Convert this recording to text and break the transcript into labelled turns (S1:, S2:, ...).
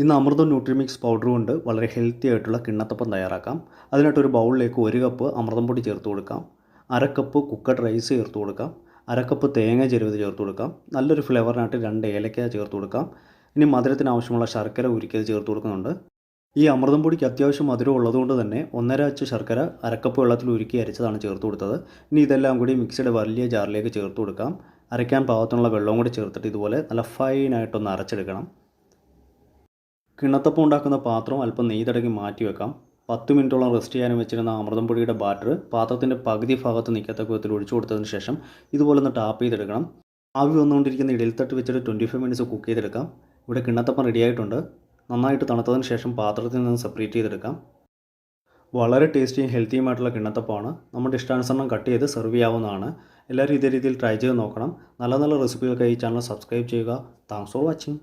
S1: ഇന്ന് അമൃതം ന്യൂട്രിമിക്സ് പൗഡർ കൊണ്ട് വളരെ ഹെൽത്തി ആയിട്ടുള്ള കിണ്ണത്തപ്പം തയ്യാറാക്കാം. അതിനായിട്ടൊരു ബൗളിലേക്ക് 1 കപ്പ് അമൃതം പൊടി ചേർത്ത് കൊടുക്കാം. 1/2 കപ്പ് കുക്കഡ് റൈസ് ചേർത്ത് കൊടുക്കാം. 1/2 കപ്പ് തേങ്ങ ചിരവിയത് ചേർത്ത് കൊടുക്കാം. നല്ലൊരു ഫ്ലേവറിനായിട്ട് 2 ഏലക്ക ചേർത്ത് കൊടുക്കാം. ഇനി മധുരത്തിന് ആവശ്യമുള്ള ശർക്കര ഉരുക്കിയത് ചേർത്ത് കൊടുക്കുന്നുണ്ട്. ഈ അമൃതം പൊടിക്ക് അത്യാവശ്യം മധുരം ഉള്ളതുകൊണ്ട് തന്നെ 1.5 അച്ച് ശർക്കര 1/2 കപ്പ് വെള്ളത്തിൽ ഉരുക്കി അരച്ചതാണ് ചേർത്ത് കൊടുത്തത്. ഇനി ഇതെല്ലാം കൂടി മിക്സിയുടെ വലിയ ജാറിലേക്ക് ചേർത്ത് കൊടുക്കാം. അരയ്ക്കാൻ പാകത്തിനുള്ള വെള്ളവും കൂടി ചേർത്തിട്ട് ഇതുപോലെ നല്ല ഫൈനായിട്ടൊന്ന് അരച്ചെടുക്കണം. കിണ്ണത്തപ്പം ഉണ്ടാക്കുന്ന പാത്രം അല്പം നെയ്യ് തടകി മാറ്റി വെക്കാം. 10 മിനിറ്റോളം റെസ്റ്റ് ചെയ്യാനും വെച്ചിരുന്ന അമൃതം പൊടിയുടെ ബാറ്റർ പാത്രത്തിൻ്റെ പകുതി ഭാഗത്ത് നിൽക്കത്തക്ക വിധത്തിൽ ഒഴിച്ചു കൊടുത്തതിന് ശേഷം ഇതുപോലെ ഒന്ന് ടാപ്പ് ചെയ്തെടുക്കണം. ആവി വന്നുകൊണ്ടിരിക്കുന്ന ഇഡലിത്തട്ട് വെച്ചിട്ട് 25 മിനിറ്റ്സ് കുക്ക് ചെയ്തെടുക്കാം. ഇവിടെ കിണ്ണത്തപ്പം റെഡി ആയിട്ടുണ്ട്. നന്നായിട്ട് തണുത്തതിന് ശേഷം പാത്രത്തിൽ നിന്ന് സെപ്പറേറ്റ് ചെയ്തെടുക്കാം. വളരെ ടേസ്റ്റിയും ഹെൽത്തിയുമായിട്ടുള്ള കിണ്ണത്തപ്പമാണ്. നമ്മുടെ ഇഷ്ടാനുസരണം കട്ട് ചെയ്ത് സെർവ് ചെയ്യാവുന്നതാണ്. എല്ലാവരും ഇതേ രീതിയിൽ ട്രൈ ചെയ്ത് നോക്കണം. നല്ല നല്ല റെസിപ്പികൾക്കായി ഈ ചാനൽ സബ്സ്ക്രൈബ് ചെയ്യുക. Thanks for watching.